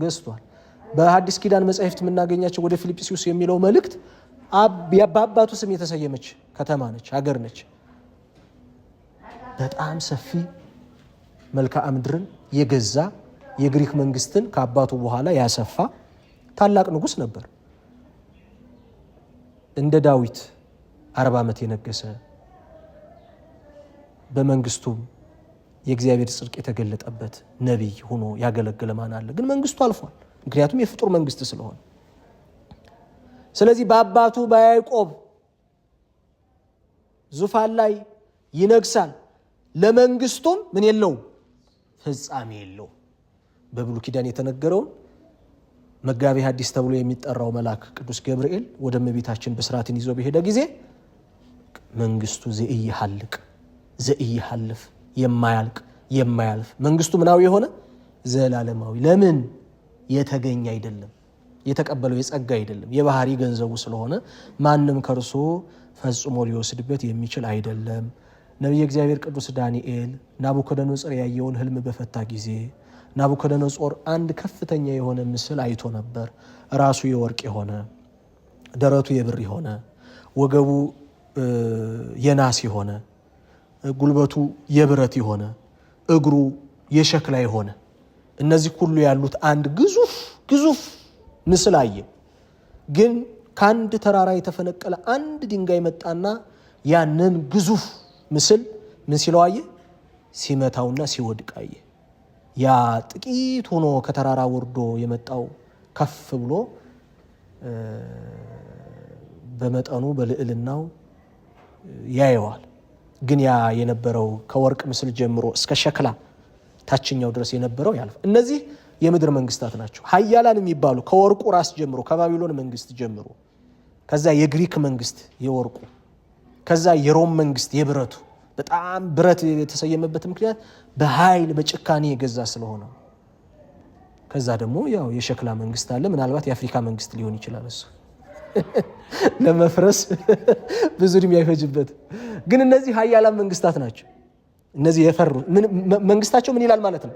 ገዝቷል። በሐዲስ ኪዳን መጻሕፍት የምናገኛቸው ወደ ፊልጵስዩስ የሚለው መልእክት በአባቱ ስም የተሰየመች ከተማ ነች፣ ሀገር ነች። በጣም ሰፊ መልክዓ ምድርን የገዛ የግሪክ መንግስትን ከአባቱ በኋላ ያሰፋ ታላቅ ንጉስ ነበር። እንደ ዳዊት 40 ዓመት የነገሰ በመንግስቱም የእግዚአብሔር ጽድቅ የተገለጠበት ነቢይ ሆኖ ያገለገለ ማን አለ? ግን መንግስቱ አልፏል። ምክንያቱም የፍጡር መንግስት ስለሆነ። ስለዚህ በአባቱ በያዕቆብ ዙፋን ላይ ይነግሳል። ለመንግስቱም ምን የለውም? ፍጻሜ የለውም። በብሉይ ኪዳን የተነገረውን መጋቤ ሐዲስ ተብሎ የሚጠራው መልአክ ቅዱስ ገብርኤል ወደ እመቤታችን ብስራትን ይዞ በሄደ ጊዜ መንግስቱ ዘኢይሐልቅ ዘኢይሐልፍ የማያልቅ የማያልፍ መንግስቱ ምናዊ የሆነ ዘላለማዊ። ለምን? የተገኘ አይደለም፣ የተቀበለው የጸጋ አይደለም፣ የባህሪ ገንዘቡ ስለሆነ ማንም ከርሶ ፈጽሞ ሊወስድበት የሚችል አይደለም። ነቢየ እግዚአብሔር ቅዱስ ዳንኤል ናቡከደነጾር ያየውን ህልም በፈታ ጊዜ ናቡከደነጾር አንድ ከፍተኛ የሆነ ምስል አይቶ ነበር። ራሱ የወርቅ የሆነ፣ ደረቱ የብር የሆነ፣ ወገቡ የናስ የሆነ፣ ጉልበቱ የብረት የሆነ፣ እግሩ የሸክላ የሆነ፣ እነዚህ ሁሉ ያሉት አንድ ግዙፍ ምስል አየ። ግን ከአንድ ተራራ የተፈነቀለ አንድ ድንጋይ መጣና ያንን ግዙፍ ምስል ምን ሲለው አየ? ሲመታውና ሲወድቅ አየ። ያ ጥቂት ሆኖ ከተራራ ወርዶ የመጣው ከፍ ብሎ በመጠኑ በልዕልናው ያየዋል። ግን ያ የነበረው ከወርቅ ምስል ጀምሮ እስከ ሸክላ ታችኛው ድረስ የነበረው ያልፍ። እነዚህ የምድር መንግስታት ናቸው። ኃያላን የሚባሉ ከወርቁ ራስ ጀምሮ ከባቢሎን መንግስት ጀምሮ፣ ከዛ የግሪክ መንግስት የወርቁ፣ ከዛ የሮም መንግስት የብረቱ። በጣም ብረት የተሰየመበት ምክንያት በኃይል በጭካኔ የገዛ ስለሆነ። ከዛ ደግሞ ያው የሸክላ መንግስት አለ። ምናልባት የአፍሪካ መንግስት ሊሆን ይችላል እሱ ለመፍረስ ብዙ ዕድሜ አይፈጅበት። ግን እነዚህ ኃያላን መንግስታት ናቸው። እነዚህ የፈሩ መንግስታቸው ምን ይላል ማለት ነው?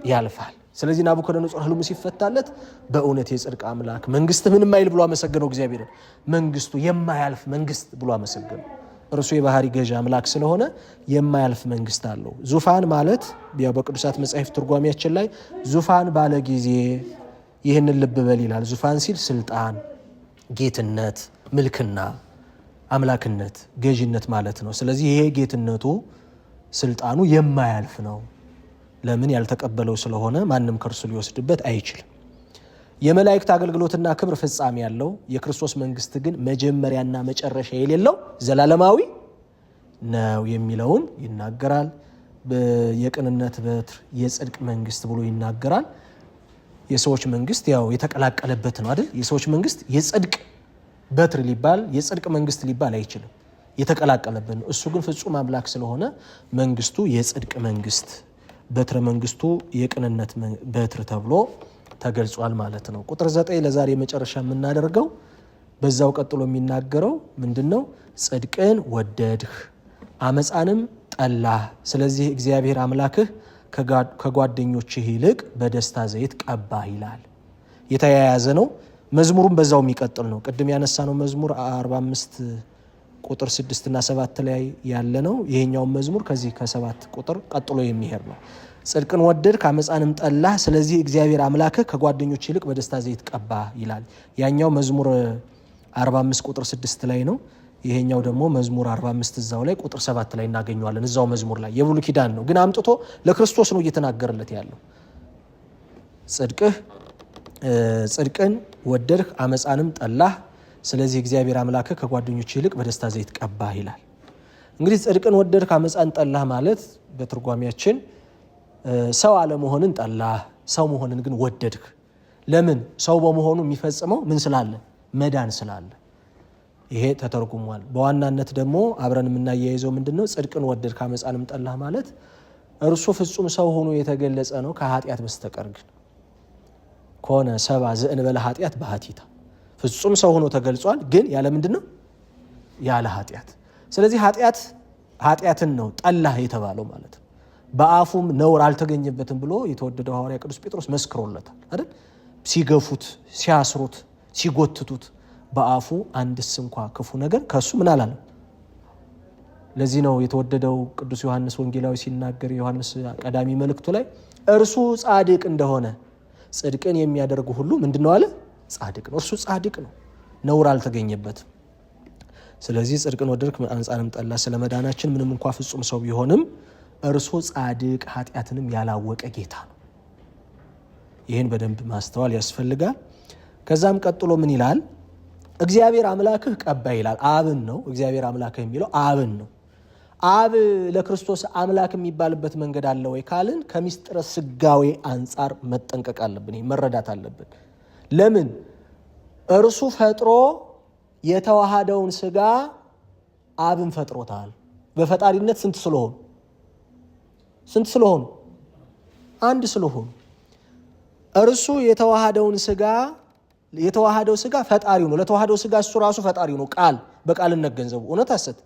ያልፋል። ስለዚህ ናቡከደነጾር ህልሙ ሲፈታለት በእውነት የጽድቅ አምላክ መንግስት ምንም አይል ብሎ አመሰገነው እግዚአብሔርን። መንግስቱ የማያልፍ መንግስት ብሎ አመሰገነው። እርሱ የባህሪ ገዥ አምላክ ስለሆነ የማያልፍ መንግስት አለው። ዙፋን ማለት ያው በቅዱሳት መጻሕፍት ትርጓሜያችን ላይ ዙፋን ባለ ጊዜ ይህንን ልብ በል ይላል። ዙፋን ሲል ስልጣን፣ ጌትነት፣ ምልክና፣ አምላክነት፣ ገዥነት ማለት ነው። ስለዚህ ይሄ ጌትነቱ ስልጣኑ የማያልፍ ነው። ለምን? ያልተቀበለው ስለሆነ ማንም ከእርሱ ሊወስድበት አይችልም። የመላእክት አገልግሎትና ክብር ፍጻሜ ያለው፣ የክርስቶስ መንግስት ግን መጀመሪያና መጨረሻ የሌለው ዘላለማዊ ነው የሚለውን ይናገራል። የቅንነት በትር የጽድቅ መንግስት ብሎ ይናገራል። የሰዎች መንግስት ያው የተቀላቀለበት ነው አይደል? የሰዎች መንግስት የጽድቅ በትር ሊባል የጽድቅ መንግስት ሊባል አይችልም። የተቀላቀለበት ነው። እሱ ግን ፍጹም አምላክ ስለሆነ መንግስቱ የጽድቅ መንግስት፣ በትረ መንግስቱ የቅንነት በትር ተብሎ ተገልጿል ማለት ነው። ቁጥር 9 ለዛሬ መጨረሻ የምናደርገው በዛው ቀጥሎ የሚናገረው ምንድነው? ጽድቅን ወደድህ አመፃንም ጠላህ፣ ስለዚህ እግዚአብሔር አምላክህ ከጓደኞችህ ይልቅ በደስታ ዘይት ቀባህ ይላል። የተያያዘ ነው። መዝሙሩም በዛው የሚቀጥል ነው። ቅድም ያነሳነው መዝሙር 45 ቁጥር 6 እና 7 ላይ ያለ ነው። ይሄኛው መዝሙር ከዚህ ከ7 ቁጥር ቀጥሎ የሚሄድ ነው። ጽድቅን ወደድክ አመፃንም ጠላህ፣ ስለዚህ እግዚአብሔር አምላክህ ከጓደኞች ይልቅ በደስታ ዘይት ቀባህ ይላል። ያኛው መዝሙር 45 ቁጥር 6 ላይ ነው። ይሄኛው ደግሞ መዝሙር 45 እዛው ላይ ቁጥር 7 ላይ እናገኘዋለን። እዛው መዝሙር ላይ የብሉይ ኪዳን ነው፣ ግን አምጥቶ ለክርስቶስ ነው እየተናገረለት ያለው። ጽድቅን ወደድክ አመፃንም ጠላህ፣ ስለዚህ እግዚአብሔር አምላክህ ከጓደኞች ይልቅ በደስታ ዘይት ቀባህ ይላል። እንግዲህ ጽድቅን ወደድክ አመፃን ጠላህ ማለት በትርጓሜያችን ሰው አለመሆንን ጠላህ፣ ሰው መሆንን ግን ወደድክ። ለምን? ሰው በመሆኑ የሚፈጽመው ምን ስላለ? መዳን ስላለ። ይሄ ተተርጉሟል። በዋናነት ደግሞ አብረን የምናያይዘው ምንድነው? ጽድቅን ወደድክ አመፃንም ጠላህ ማለት እርሱ ፍጹም ሰው ሆኖ የተገለጸ ነው ከኃጢአት በስተቀር ግን ከሆነ ሰባ ዘእንበለ ኃጢአት በኃቲታ ፍጹም ሰው ሆኖ ተገልጿል፣ ግን ያለ ምንድነው? ያለ ኃጢአት። ስለዚህ ኃጢአትን ነው ጠላህ የተባለው ማለት ነው። በአፉም ነውር አልተገኘበትም ብሎ የተወደደው ሐዋርያ ቅዱስ ጴጥሮስ መስክሮለታል አይደል? ሲገፉት፣ ሲያስሩት፣ ሲጎትቱት በአፉ አንድስ እንኳ ክፉ ነገር ከሱ ምን አላለም። ለዚህ ነው የተወደደው ቅዱስ ዮሐንስ ወንጌላዊ ሲናገር ዮሐንስ ቀዳሚ መልእክቱ ላይ እርሱ ጻድቅ እንደሆነ ጽድቅን የሚያደርጉ ሁሉ ምንድነው አለ? ጻድቅ ነው። እርሱ ጻድቅ ነው፣ ነውር አልተገኘበትም። ስለዚህ ጽድቅን ወደድክ አመፃንም ጠላህ ስለ መዳናችን ምንም እንኳ ፍጹም ሰው ቢሆንም እርሱ ጻድቅ ኃጢአትንም ያላወቀ ጌታ ነው። ይህን በደንብ ማስተዋል ያስፈልጋል። ከዛም ቀጥሎ ምን ይላል? እግዚአብሔር አምላክህ ቀባ ይላል። አብን ነው እግዚአብሔር አምላክህ የሚለው አብን ነው። አብ ለክርስቶስ አምላክ የሚባልበት መንገድ አለ ወይ ካልን ከምስጢረ ስጋዌ አንጻር መጠንቀቅ አለብን፣ መረዳት አለብን። ለምን? እርሱ ፈጥሮ የተዋሃደውን ስጋ አብን ፈጥሮታል። በፈጣሪነት ስንት ስለሆኑ? አንድ ስለሆኑ እርሱ የተዋሃደው ስጋ ፈጣሪው ነው። ለተዋሃደው ስጋ እሱ ራሱ ፈጣሪው ነው። ቃል በቃልነት ገንዘቡ እውነት ሐሰት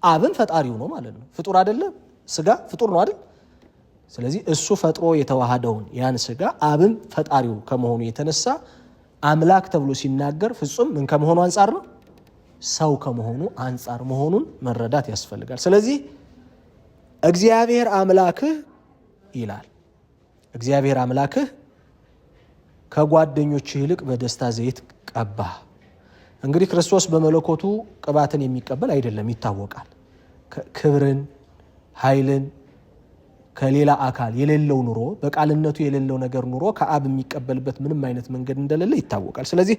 አብን ፈጣሪው ነው ማለት ነው። ፍጡር አይደለም? ስጋ ፍጡር ነው አይደል? ስለዚህ እሱ ፈጥሮ የተዋሃደውን ያን ስጋ አብን ፈጣሪው ከመሆኑ የተነሳ አምላክ ተብሎ ሲናገር ፍጹም ምን ከመሆኑ አንጻር ነው? ሰው ከመሆኑ አንጻር መሆኑን መረዳት ያስፈልጋል። ስለዚህ እግዚአብሔር አምላክህ ይላል። እግዚአብሔር አምላክህ ከጓደኞችህ ይልቅ በደስታ ዘይት ቀባህ። እንግዲህ ክርስቶስ በመለኮቱ ቅባትን የሚቀበል አይደለም፣ ይታወቃል። ክብርን፣ ኃይልን ከሌላ አካል የሌለው ኑሮ፣ በቃልነቱ የሌለው ነገር ኑሮ ከአብ የሚቀበልበት ምንም አይነት መንገድ እንደሌለ ይታወቃል። ስለዚህ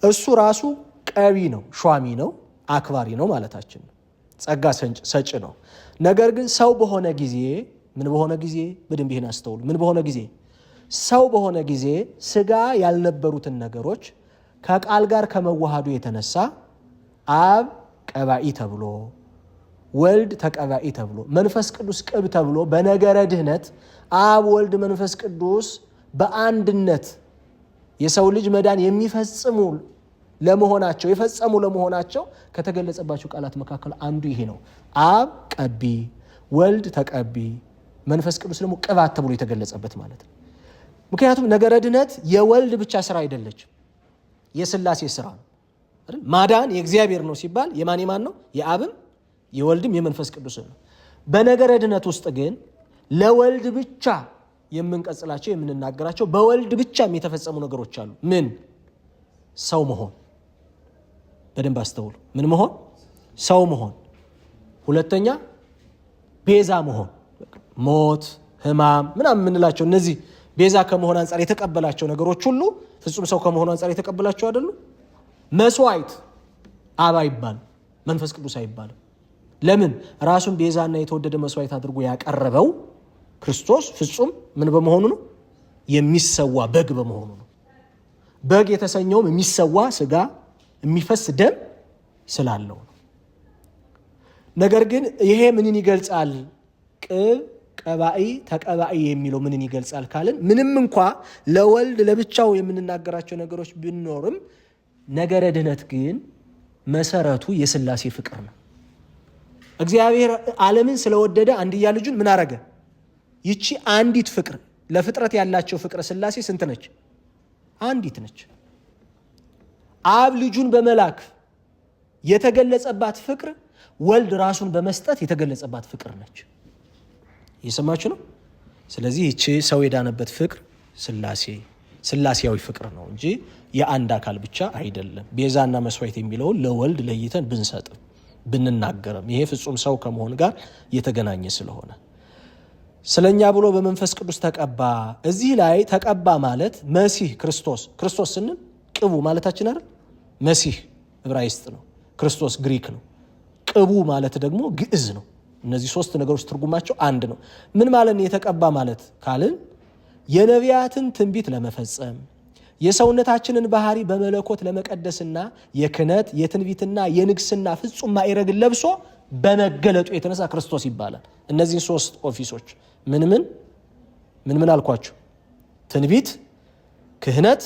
እሱ ራሱ ቀቢ ነው፣ ሿሚ ነው፣ አክባሪ ነው ማለታችን ነው። ጸጋ ሰጭ ነው። ነገር ግን ሰው በሆነ ጊዜ ምን በሆነ ጊዜ በደንብ ይህን አስተውሉ። ምን በሆነ ጊዜ? ሰው በሆነ ጊዜ ስጋ ያልነበሩትን ነገሮች ከቃል ጋር ከመዋሃዱ የተነሳ አብ ቀባኢ ተብሎ፣ ወልድ ተቀባኢ ተብሎ፣ መንፈስ ቅዱስ ቅብ ተብሎ በነገረ ድህነት አብ ወልድ መንፈስ ቅዱስ በአንድነት የሰው ልጅ መዳን የሚፈጽሙ ለመሆናቸው የፈጸሙ ለመሆናቸው ከተገለጸባቸው ቃላት መካከል አንዱ ይሄ ነው። አብ ቀቢ፣ ወልድ ተቀቢ፣ መንፈስ ቅዱስ ደግሞ ቅባት ተብሎ የተገለጸበት ማለት ነው። ምክንያቱም ነገረ ድህነት የወልድ ብቻ ስራ አይደለችም፣ የሥላሴ ስራ ነው አይደል? ማዳን የእግዚአብሔር ነው ሲባል የማን ነው? የአብም የወልድም የመንፈስ ቅዱስ ነው። በነገረ ድህነት ውስጥ ግን ለወልድ ብቻ የምንቀጽላቸው የምንናገራቸው በወልድ ብቻም የተፈጸሙ ነገሮች አሉ። ምን? ሰው መሆን። በደንብ አስተውሉ። ምን መሆን? ሰው መሆን። ሁለተኛ ቤዛ መሆን። ሞት፣ ሕማም ምናምን የምንላቸው እነዚህ ቤዛ ከመሆን አንጻር የተቀበላቸው ነገሮች ሁሉ ፍጹም ሰው ከመሆኑ አንጻር የተቀበላቸው አይደሉ? መስዋዕት አብ አይባልም፣ መንፈስ ቅዱስ አይባልም። ለምን? ራሱን ቤዛና የተወደደ መስዋዕት አድርጎ ያቀረበው ክርስቶስ ፍጹም ምን በመሆኑ ነው? የሚሰዋ በግ በመሆኑ ነው። በግ የተሰኘውም የሚሰዋ ስጋ የሚፈስ ደም ስላለው ነው። ነገር ግን ይሄ ምንን ይገልጻል? ቅብ፣ ቀባኢ፣ ተቀባኢ የሚለው ምንን ይገልጻል ካልን ምንም እንኳ ለወልድ ለብቻው የምንናገራቸው ነገሮች ቢኖርም ነገረ ድህነት ግን መሰረቱ የሥላሴ ፍቅር ነው። እግዚአብሔር ዓለምን ስለወደደ አንድያ ልጁን ምን አረገ? ይቺ አንዲት ፍቅር ለፍጥረት ያላቸው ፍቅር ሥላሴ ስንት ነች? አንዲት ነች። አብ ልጁን በመላክ የተገለጸባት ፍቅር ወልድ ራሱን በመስጠት የተገለጸባት ፍቅር ነች። እየሰማችሁ ነው? ስለዚህ ይቺ ሰው የዳነበት ፍቅር ሥላሴያዊ ፍቅር ነው እንጂ የአንድ አካል ብቻ አይደለም። ቤዛና መስዋዕት የሚለውን ለወልድ ለይተን ብንሰጥም ብንናገርም ይሄ ፍጹም ሰው ከመሆን ጋር የተገናኘ ስለሆነ ስለኛ ብሎ በመንፈስ ቅዱስ ተቀባ። እዚህ ላይ ተቀባ ማለት መሲህ ክርስቶስ ስንል ቅቡ ማለታችን አይደል? መሲህ ዕብራይስጥ ነው፣ ክርስቶስ ግሪክ ነው፣ ቅቡ ማለት ደግሞ ግዕዝ ነው። እነዚህ ሶስት ነገሮች ትርጉማቸው አንድ ነው። ምን ማለት ነው የተቀባ ማለት ካልን የነቢያትን ትንቢት ለመፈጸም የሰውነታችንን ባህሪ በመለኮት ለመቀደስና የክህነት የትንቢትና የንግስና ፍጹም ማዕረግን ለብሶ በመገለጡ የተነሳ ክርስቶስ ይባላል። እነዚህን ሶስት ኦፊሶች ምን አልኳቸው? ትንቢት፣ ክህነት፣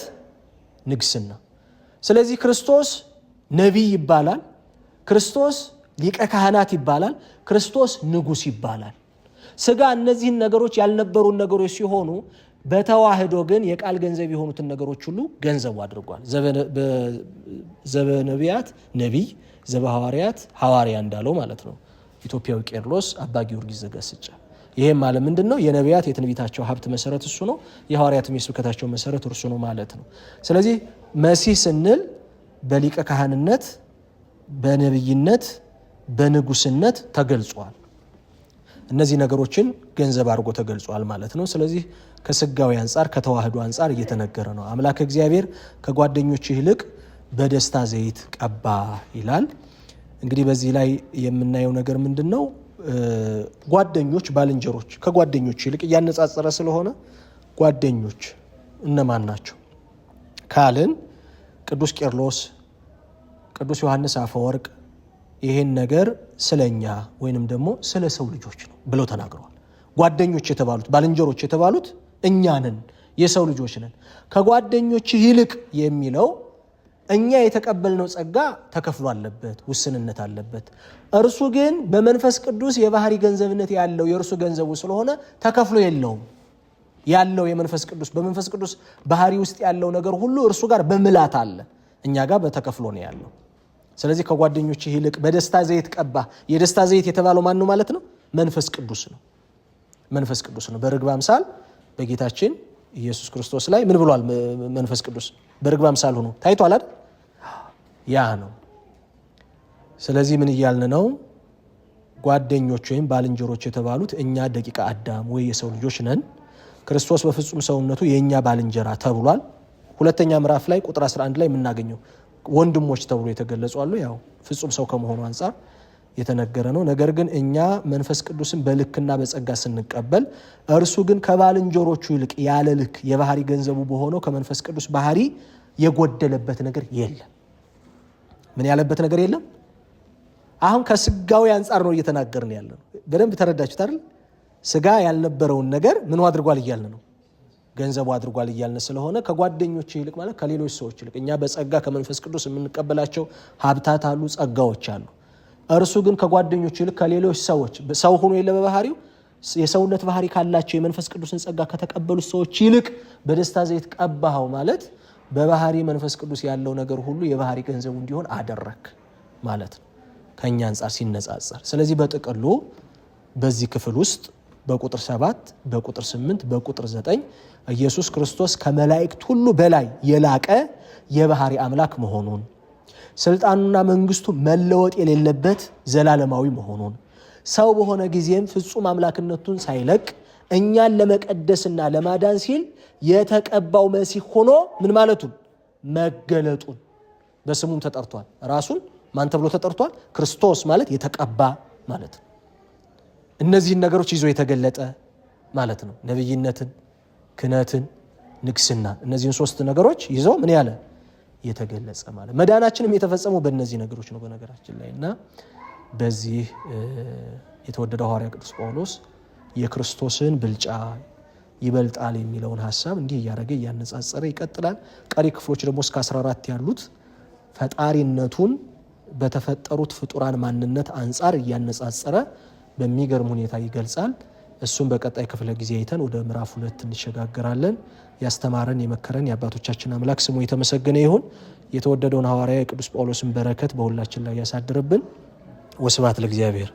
ንግስና። ስለዚህ ክርስቶስ ነቢይ ይባላል፣ ክርስቶስ ሊቀ ካህናት ይባላል፣ ክርስቶስ ንጉስ ይባላል። ስጋ እነዚህን ነገሮች ያልነበሩን ነገሮች ሲሆኑ በተዋህዶ ግን የቃል ገንዘብ የሆኑትን ነገሮች ሁሉ ገንዘቡ አድርጓል። ዘበነቢያት ነቢይ፣ ዘበሐዋርያት ሐዋርያ እንዳለው ማለት ነው ኢትዮጵያዊ ቄርሎስ አባ ጊዮርጊስ ዘጋስጫ። ይሄም ማለት ምንድን ነው? የነቢያት የትንቢታቸው ሀብት መሰረት እሱ ነው፣ የሐዋርያትም የስብከታቸው መሰረት እርሱ ነው ማለት ነው። ስለዚህ መሲህ ስንል በሊቀ ካህንነት፣ በነቢይነት፣ በንጉስነት ተገልጿል። እነዚህ ነገሮችን ገንዘብ አድርጎ ተገልጿል ማለት ነው። ስለዚህ ከስጋዊ አንጻር ከተዋህዶ አንጻር እየተነገረ ነው። አምላክ እግዚአብሔር ከጓደኞች ይልቅ በደስታ ዘይት ቀባ ይላል። እንግዲህ በዚህ ላይ የምናየው ነገር ምንድን ነው? ጓደኞች፣ ባልንጀሮች ከጓደኞች ይልቅ እያነጻጸረ ስለሆነ ጓደኞች እነማን ናቸው ካልን ቅዱስ ቄርሎስ፣ ቅዱስ ዮሐንስ አፈወርቅ ይሄን ነገር ስለኛ ወይንም ደግሞ ስለ ሰው ልጆች ነው ብለው ተናግረዋል። ጓደኞች የተባሉት ባልንጀሮች የተባሉት እኛ ነን፣ የሰው ልጆች ነን። ከጓደኞች ይልቅ የሚለው እኛ የተቀበልነው ጸጋ ተከፍሎ አለበት፣ ውስንነት አለበት። እርሱ ግን በመንፈስ ቅዱስ የባህሪ ገንዘብነት ያለው የእርሱ ገንዘቡ ስለሆነ ተከፍሎ የለውም። ያለው የመንፈስ ቅዱስ በመንፈስ ቅዱስ ባህሪ ውስጥ ያለው ነገር ሁሉ እርሱ ጋር በምላት አለ፣ እኛ ጋር በተከፍሎ ነው ያለው። ስለዚህ ከጓደኞች ይልቅ በደስታ ዘይት ቀባ። የደስታ ዘይት የተባለው ማን ነው ማለት ነው? መንፈስ ቅዱስ ነው። መንፈስ ቅዱስ ነው። በርግብ አምሳል በጌታችን ኢየሱስ ክርስቶስ ላይ ምን ብሏል? መንፈስ ቅዱስ በርግብ አምሳል ሆኖ ታይቷል አይደል? ያ ነው። ስለዚህ ምን እያልን ነው? ጓደኞች ወይም ባልንጀሮች የተባሉት እኛ ደቂቀ አዳም ወይ የሰው ልጆች ነን። ክርስቶስ በፍጹም ሰውነቱ የኛ ባልንጀራ ተብሏል። ሁለተኛ ምዕራፍ ላይ ቁጥር 11 ላይ የምናገኘው ወንድሞች ተብሎ የተገለጹ አሉ። ያው ፍጹም ሰው ከመሆኑ አንፃር የተነገረ ነው። ነገር ግን እኛ መንፈስ ቅዱስን በልክና በጸጋ ስንቀበል እርሱ ግን ከባልንጀሮቹ ይልቅ ያለ ልክ የባህሪ ገንዘቡ በሆነው ከመንፈስ ቅዱስ ባህሪ የጎደለበት ነገር የለም። ምን ያለበት ነገር የለም። አሁን ከስጋዊ አንፃር ነው እየተናገርን ያለነው። በደንብ ተረዳችሁት አይደል? ስጋ ያልነበረውን ነገር ምን አድርጓል እያልን ነው? ገንዘቡ አድርጓል እያልን ስለሆነ ከጓደኞች ይልቅ ማለት ከሌሎች ሰዎች ይልቅ እኛ በጸጋ ከመንፈስ ቅዱስ የምንቀበላቸው ሀብታት አሉ፣ ጸጋዎች አሉ። እርሱ ግን ከጓደኞች ይልቅ ከሌሎች ሰዎች ሰው ሆኖ የለ በባህሪው የሰውነት ባህሪ ካላቸው የመንፈስ ቅዱስን ጸጋ ከተቀበሉት ሰዎች ይልቅ በደስታ ዘይት ቀባኸው ማለት በባህሪ መንፈስ ቅዱስ ያለው ነገር ሁሉ የባህሪ ገንዘቡ እንዲሆን አደረክ ማለት ነው ከኛ አንፃር ሲነጻጸር። ስለዚህ በጥቅሉ በዚህ ክፍል ውስጥ በቁጥር 7 በቁጥር 8 በቁጥር 9 ኢየሱስ ክርስቶስ ከመላእክት ሁሉ በላይ የላቀ የባህሪ አምላክ መሆኑን፣ ስልጣኑና መንግስቱ መለወጥ የሌለበት ዘላለማዊ መሆኑን፣ ሰው በሆነ ጊዜም ፍጹም አምላክነቱን ሳይለቅ እኛን ለመቀደስና ለማዳን ሲል የተቀባው መሲህ ሆኖ ምን ማለቱን መገለጡን፣ በስሙም ተጠርቷል። ራሱን ማን ተብሎ ተጠርቷል? ክርስቶስ ማለት የተቀባ ማለት ነው። እነዚህን ነገሮች ይዞ የተገለጠ ማለት ነው። ነብይነትን፣ ክህነትን፣ ንግስና እነዚህን 3 ነገሮች ይዞ ምን ያለ የተገለጸ ማለት። መዳናችንም የተፈጸመው በእነዚህ ነገሮች ነው በነገራችን ላይ እና በዚህ የተወደደው ሐዋርያ ቅዱስ ጳውሎስ የክርስቶስን ብልጫ ይበልጣል የሚለውን ሐሳብ እንዲህ እያደረገ እያነጻጸረ ይቀጥላል። ቀሪ ክፍሎች ደግሞ እስከ 14 ያሉት ፈጣሪነቱን በተፈጠሩት ፍጡራን ማንነት አንጻር እያነጻጸረ በሚገርም ሁኔታ ይገልጻል። እሱም በቀጣይ ክፍለ ጊዜ አይተን ወደ ምዕራፍ 2 እንሸጋገራለን። ያስተማረን የመከረን የአባቶቻችን አምላክ ስሙ የተመሰገነ ይሁን። የተወደደውን ሐዋርያ የቅዱስ ጳውሎስን በረከት በሁላችን ላይ ያሳድርብን። ወስብሐት ለእግዚአብሔር።